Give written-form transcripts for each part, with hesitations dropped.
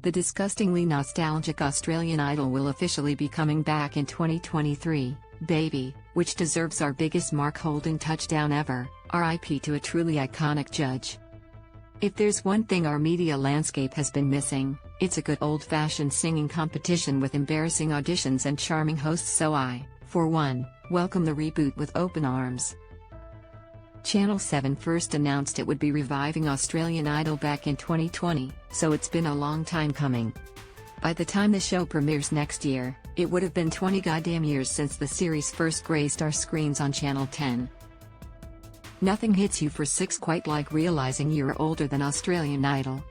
The disgustingly nostalgic Australian Idol will officially be coming back in 2023, baby, which deserves our biggest Mark Holden touchdown ever, RIP to a truly iconic judge. If there's one thing our media landscape has been missing, it's a good old-fashioned singing competition with embarrassing auditions and charming hosts, so I, for one, welcome the reboot with open arms. Channel 7 first announced it would be reviving Australian Idol back in 2020, so it's been a long time coming. By the time the show premieres next year, it would have been 20 goddamn years since the series first graced our screens on Channel 10. Nothing hits you for six quite like realizing you're older than Australian Idol.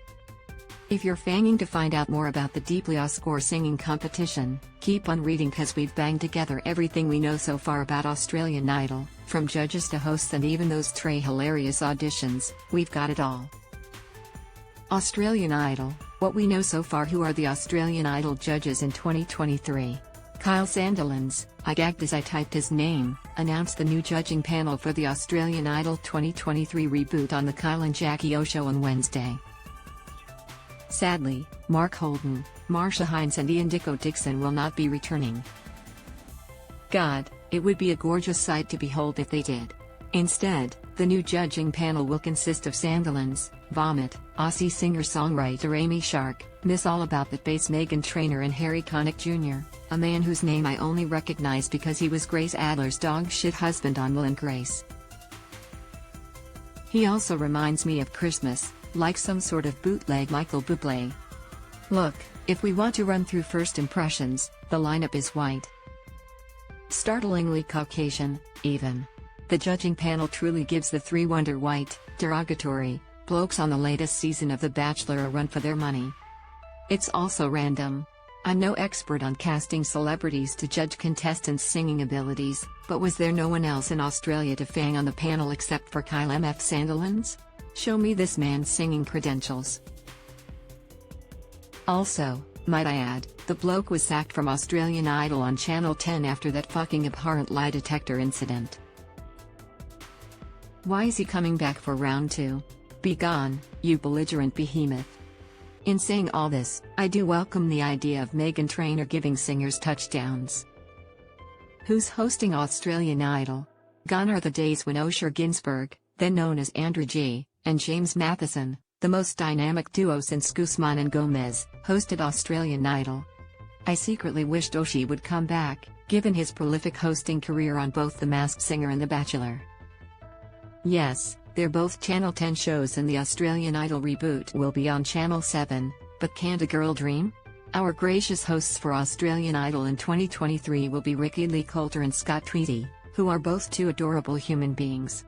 If you're fanging to find out more about the deeply Oscar singing competition, keep on reading cause we've banged together everything we know so far about Australian Idol, from judges to hosts and even those hilarious auditions, we've got it all. Australian Idol, what we know so far. Who are the Australian Idol judges in 2023? Kyle Sandilands, I gagged as I typed his name, announced the new judging panel for the Australian Idol 2023 reboot on the Kyle and Jackie O Show on Wednesday. Sadly, Mark Holden, Marsha Hines and Ian Dixon will not be returning. God, it would be a gorgeous sight to behold if they did. Instead, the new judging panel will consist of Sandilands, Vomit, Aussie singer-songwriter Amy Shark, Miss All About That bass Meghan Trainor and Harry Connick Jr., a man whose name I only recognize because he was Grace Adler's dog shit husband on Will and Grace. He also reminds me of Christmas, like some sort of bootleg Michael Bublé. Look, if we want to run through first impressions, the lineup is white. Startlingly Caucasian, even. The judging panel truly gives the three wonder white, derogatory, blokes on the latest season of The Bachelor a run for their money. It's also random. I'm no expert on casting celebrities to judge contestants' singing abilities, but was there no one else in Australia to fang on the panel except for Kyle MF Sandilands? Show me this man's singing credentials. Also, might I add, the bloke was sacked from Australian Idol on Channel 10 after that fucking abhorrent lie detector incident. Why is he coming back for round 2? Be gone, you belligerent behemoth. In saying all this, I do welcome the idea of Meghan Trainor giving singers touchdowns. Who's hosting Australian Idol? Gone are the days when Osher Günsberg, then known as Andrew G., and James Matheson, the most dynamic duo since Guzman and Gomez, hosted Australian Idol. I secretly wished Oshie would come back, given his prolific hosting career on both The Masked Singer and The Bachelor. Yes, they're both Channel 10 shows and the Australian Idol reboot will be on Channel 7, but can't a girl dream? Our gracious hosts for Australian Idol in 2023 will be Ricky Lee Coulter and Scott Tweedy, who are both two adorable human beings.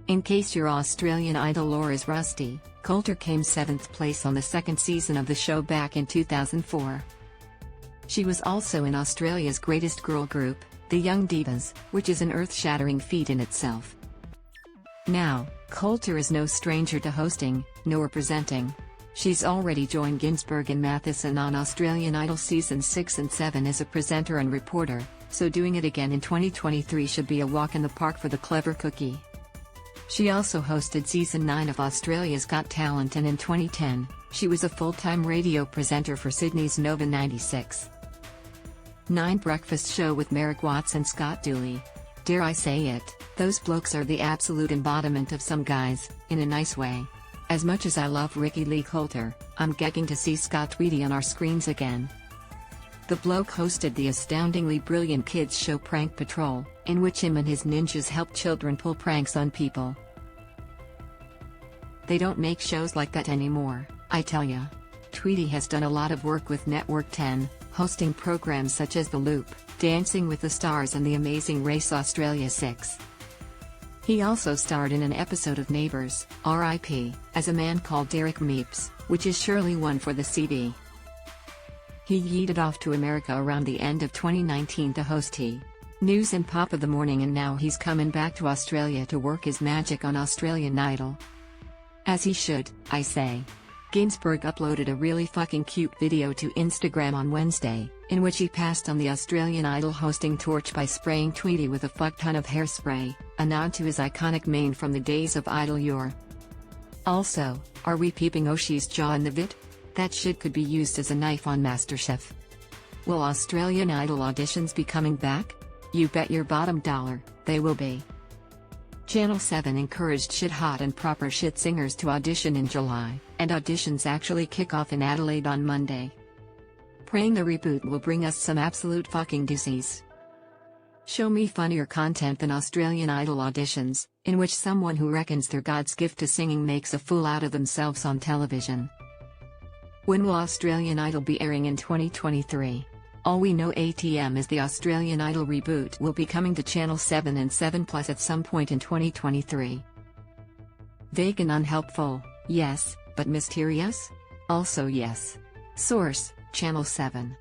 In case your Australian Idol lore is rusty, Coulter came 7th place on the second season of the show back in 2004. She was also in Australia's greatest girl group, the Young Divas, which is an earth-shattering feat in itself. Now, Coulter is no stranger to hosting, nor presenting. She's already joined Günsberg and Matheson on Australian Idol Season 6 and 7 as a presenter and reporter, so doing it again in 2023 should be a walk in the park for the clever cookie. She also hosted Season 9 of Australia's Got Talent, and in 2010, she was a full-time radio presenter for Sydney's Nova 96.9 breakfast show with Merrick Watts and Scott Dooley. Dare I say it, those blokes are the absolute embodiment of some guys, in a nice way. As much as I love Ricky Lee Coulter, I'm gagging to see Scott Tweedy on our screens again. The bloke hosted the astoundingly brilliant kids show Prank Patrol, in which him and his ninjas help children pull pranks on people. They don't make shows like that anymore, I tell ya. Tweedy has done a lot of work with Network 10, hosting programs such as The Loop, Dancing with the Stars and The Amazing Race Australia 6. He also starred in an episode of Neighbours, RIP, as a man called Derek Meeps, which is surely one for the CV. He yeeted off to America around the end of 2019 to host News and Pop of the Morning, and now he's coming back to Australia to work his magic on Australian Idol. As he should, I say. Günsberg uploaded a really fucking cute video to Instagram on Wednesday, in which he passed on the Australian Idol hosting torch by spraying Tweedy with a fuck ton of hairspray, a nod to his iconic mane from the days of Idol yore. Also, are we peeping Oshie's jaw in the vid? That shit could be used as a knife on MasterChef. Will Australian Idol auditions be coming back? You bet your bottom dollar, they will be. Channel 7 encouraged shit hot and proper shit singers to audition in July, and auditions actually kick off in Adelaide on Monday. Praying the reboot will bring us some absolute fucking disease. Show me funnier content than Australian Idol auditions, in which someone who reckons they're God's gift to singing makes a fool out of themselves on television. When will Australian Idol be airing in 2023? All we know ATM is the Australian Idol reboot will be coming to Channel 7 and 7+ at some point in 2023. Vague and unhelpful, yes, but mysterious? Also yes. Source, Channel 7.